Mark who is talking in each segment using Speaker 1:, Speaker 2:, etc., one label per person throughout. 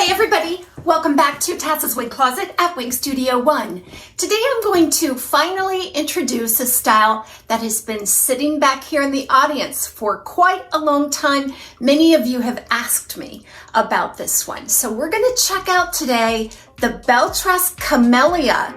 Speaker 1: Hey everybody, welcome back to TAZS Wig Closet at Wig Studio One. Today I'm going to finally introduce a style that has been sitting back here in the audience for quite a long time. Many of you have asked me about this one. So we're going to check out today the Belle Tress CAMELLIA.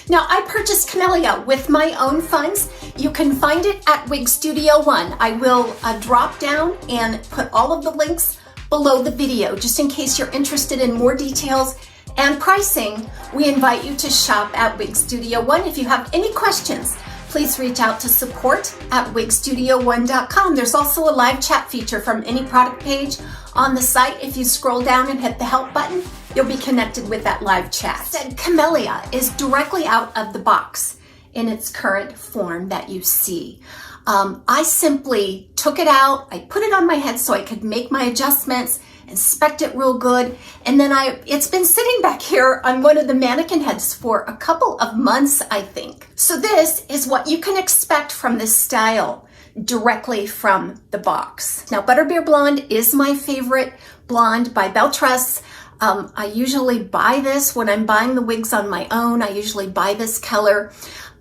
Speaker 1: Now, I purchased CAMELLIA with my own funds. You can find it at Wig Studio One. I will drop down and put all of the links below the video, just in case you're interested in more details and pricing. We invite you to shop at Wig Studio One. If you have any questions, please reach out to support@wigstudio1.com. There's also a live chat feature from any product page on the site. If you scroll down and hit the help button, you'll be connected with that live chat. Said CAMELLIA is directly out of the box in its current form that you see. I simply took it out, I put it on my head so I could make my adjustments, inspect it real good, and then it's been sitting back here on one of the mannequin heads for a couple of months, I think. So this is what you can expect from this style directly from the box. Now, Butterbeer Blonde is my favorite blonde by Belle Tress. I usually buy this when I'm buying the wigs on my own. I usually buy this color,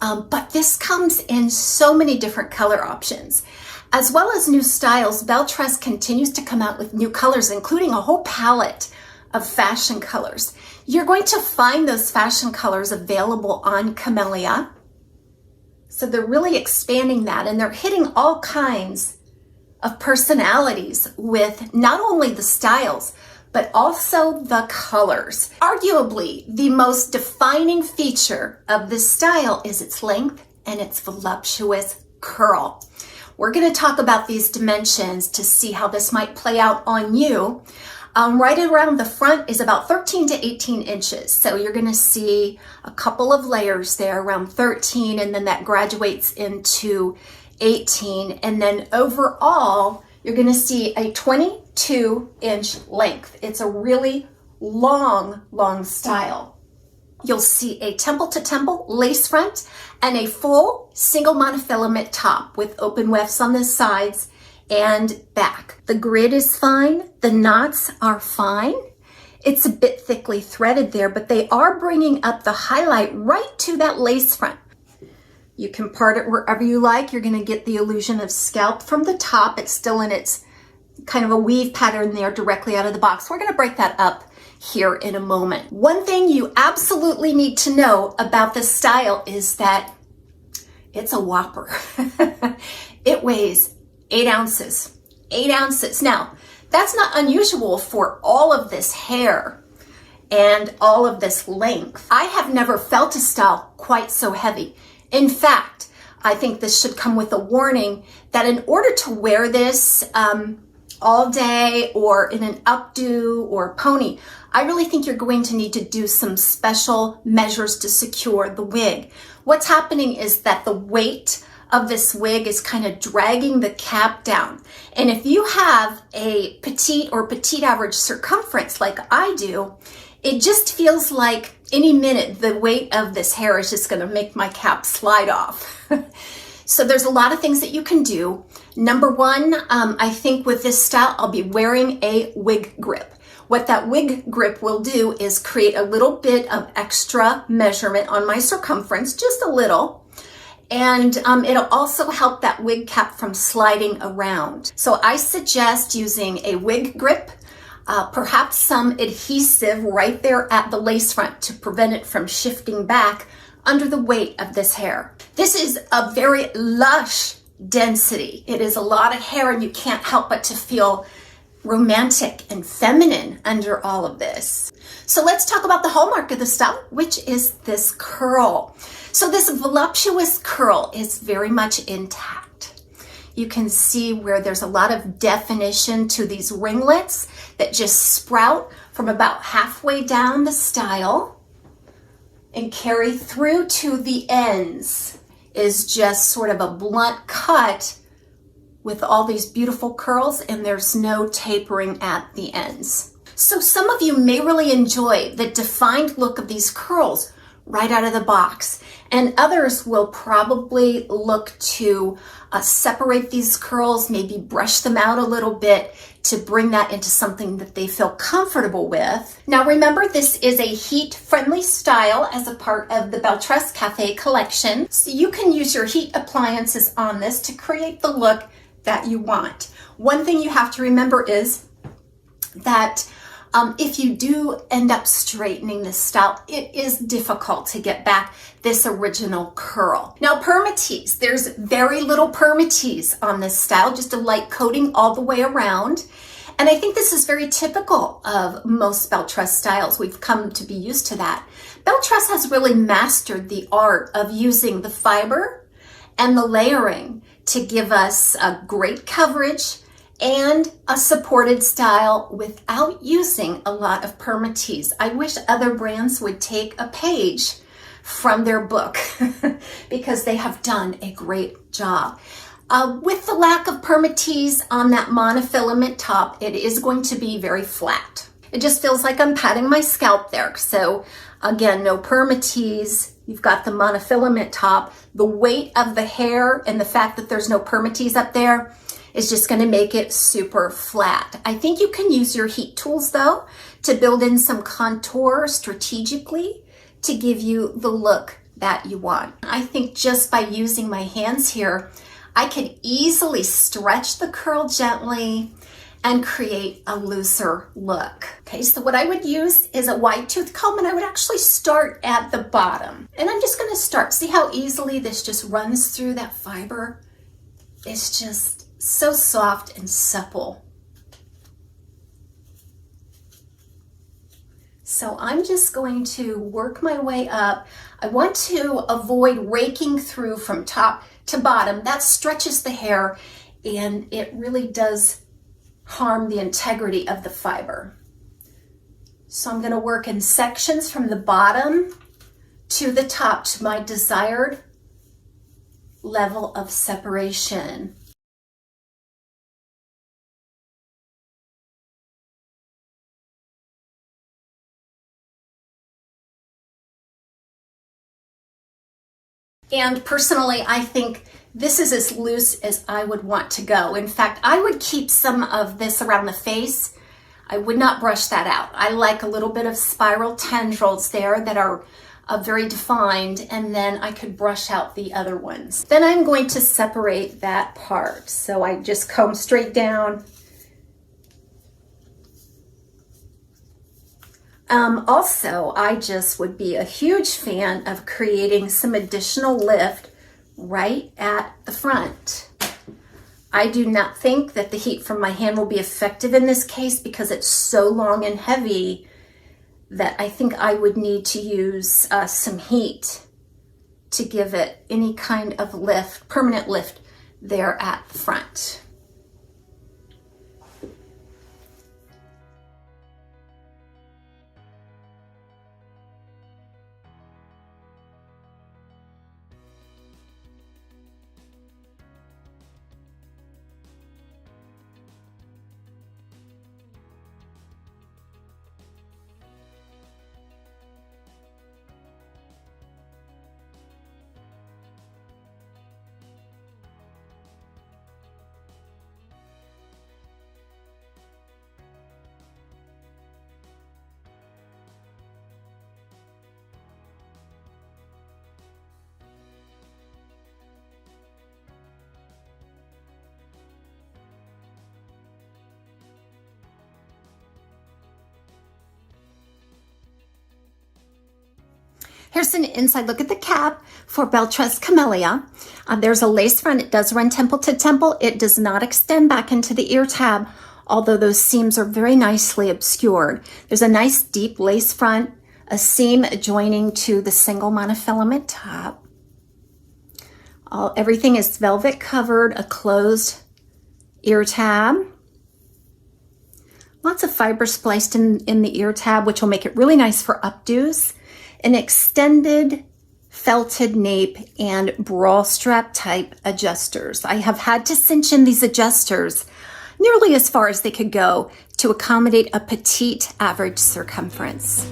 Speaker 1: but this comes in so many different color options. As well as new styles, Belle Tress continues to come out with new colors, including a whole palette of fashion colors. You're going to find those fashion colors available on CAMELLIA. So they're really expanding that, and they're hitting all kinds of personalities with not only the styles, but also the colors. Arguably, the most defining feature of this style is its length and its voluptuous curl. We're going to talk about these dimensions to see how this might play out on you. Right around the front is about 13 to 18 inches. So you're going to see a couple of layers there around 13, and then that graduates into 18. And then overall, you're going to see a 22-inch length. It's a really long style. You'll see a temple-to-temple lace front and a full single monofilament top with open wefts on the sides and back. The grid is fine. The knots are fine. It's a bit thickly threaded there, but they are bringing up the highlight right to that lace front. You can part it wherever you like. You're going to get the illusion of scalp from the top. It's still in its kind of a weave pattern there directly out of the box. We're going to break that up here in a moment. One thing you absolutely need to know about this style is that it's a whopper. It weighs 8 ounces. 8 ounces. Now, that's not unusual for all of this hair and all of this length. I have never felt a style quite so heavy. In fact, I think this should come with a warning that in order to wear this all day or in an updo or pony, I really think you're going to need to do some special measures to secure the wig. What's happening is that the weight of this wig is kind of dragging the cap down. And if you have a petite or petite average circumference like I do, it just feels like any minute the weight of this hair is just going to make my cap slide off. So there's a lot of things that you can do. Number one, I think with this style, I'll be wearing a wig grip. What that wig grip will do is create a little bit of extra measurement on my circumference, just a little. And it'll also help that wig cap from sliding around. So I suggest using a wig grip, perhaps some adhesive right there at the lace front to prevent it from shifting back under the weight of this hair. This is a very lush density. It is a lot of hair, and you can't help but to feel romantic and feminine under all of this. So let's talk about the hallmark of the style, which is this curl. So this voluptuous curl is very much intact. You can see where there's a lot of definition to these ringlets that just sprout from about halfway down the style and carry through to the ends. Is just sort of a blunt cut with all these beautiful curls, and there's no tapering at the ends. So some of you may really enjoy the defined look of these curls right out of the box. And others will probably look to separate these curls, maybe brush them out a little bit to bring that into something that they feel comfortable with. Now remember, this is a heat-friendly style as a part of the Belle Tress Cafe collection. So you can use your heat appliances on this to create the look that you want. One thing you have to remember is that if you do end up straightening this style, it is difficult to get back this original curl. Now permatease, there's very little permatease on this style, just a light coating all the way around. And I think this is very typical of most Belle Tress styles. We've come to be used to that. Belle Tress has really mastered the art of using the fiber and the layering to give us a great coverage and a supported style without using a lot of permatease. I wish other brands would take a page from their book because they have done a great job. With the lack of permatease on that monofilament top, it is going to be very flat. It just feels like I'm patting my scalp there. So again, no permatease. You've got the monofilament top. The weight of the hair and the fact that there's no permatease up there is just going to make it super flat. I think you can use your heat tools though to build in some contour strategically to give you the look that you want. I think just by using my hands here, I could easily stretch the curl gently and create a looser look. Okay, so what I would use is a wide tooth comb, and I would actually start at the bottom. And I'm just gonna start. See how easily this just runs through that fiber? It's just so soft and supple. So I'm just going to work my way up. I want to avoid raking through from top to bottom. That stretches the hair and it really does harm the integrity of the fiber. So I'm going to work in sections from the bottom to the top to my desired level of separation. And personally, I think this is as loose as I would want to go. In fact, I would keep some of this around the face. I would not brush that out. I like a little bit of spiral tendrils there that are very defined, and then I could brush out the other ones. Then I'm going to separate that part. So I just comb straight down. Also, I just would be a huge fan of creating some additional lift right at the front. I do not think that the heat from my hand will be effective in this case because it's so long and heavy that I think I would need to use some heat to give it any kind of lift, permanent lift there at the front. Here's an inside look at the cap for Belle Tress CAMELLIA. There's a lace front. It does run temple to temple. It does not extend back into the ear tab, although those seams are very nicely obscured. There's a nice deep lace front, a seam adjoining to the single monofilament top. Everything is velvet covered, a closed ear tab. Lots of fiber spliced in the ear tab, which will make it really nice for updos. An extended felted nape and bra strap type adjusters. I have had to cinch in these adjusters nearly as far as they could go to accommodate a petite average circumference.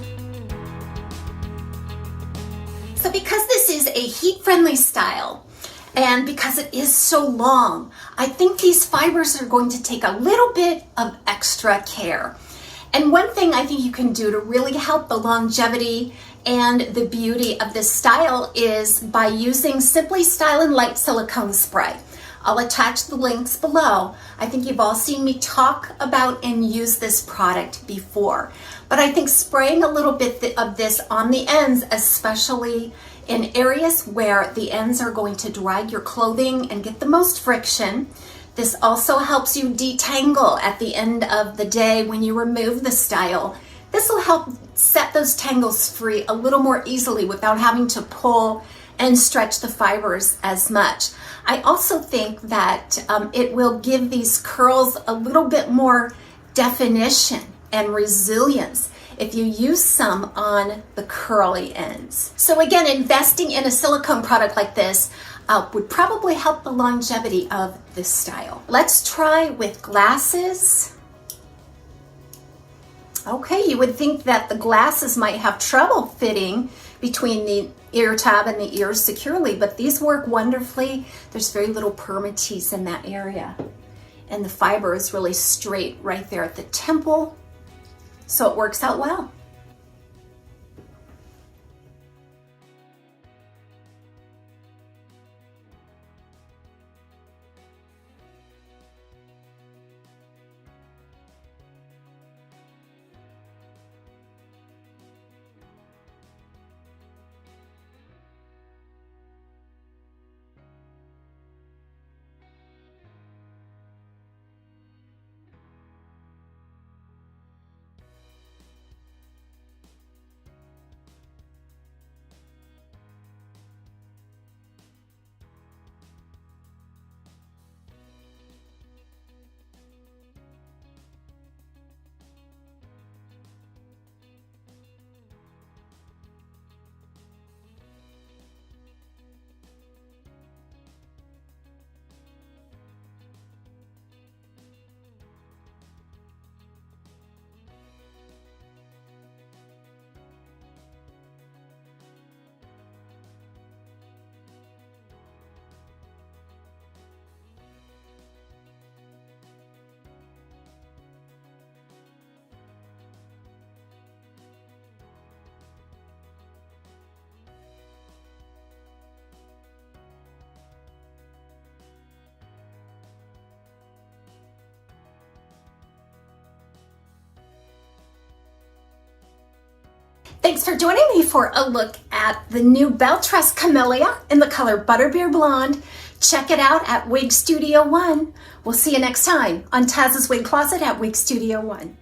Speaker 1: So because this is a heat-friendly style, and because it is so long, I think these fibers are going to take a little bit of extra care. And one thing I think you can do to really help the longevity and the beauty of this style is by using Simply Style and Light silicone spray. I'll attach the links below. I think you've all seen me talk about and use this product before. But I think spraying a little bit of this on the ends, especially in areas where the ends are going to drag your clothing and get the most friction. This also helps you detangle at the end of the day when you remove the style. This will help set those tangles free a little more easily without having to pull and stretch the fibers as much. I also think that it will give these curls a little bit more definition and resilience if you use some on the curly ends. So again, investing in a silicone product like this would probably help the longevity of this style. Let's try with glasses. Okay, you would think that the glasses might have trouble fitting between the ear tab and the ears securely, but these work wonderfully. There's very little permatease in that area. And the fiber is really straight right there at the temple, so it works out well. Thanks for joining me for a look at the new Belle Tress CAMELLIA in the color Butterbeer Blonde. Check it out at Wig Studio One. We'll see you next time on TAZS Wig Closet at Wig Studio One.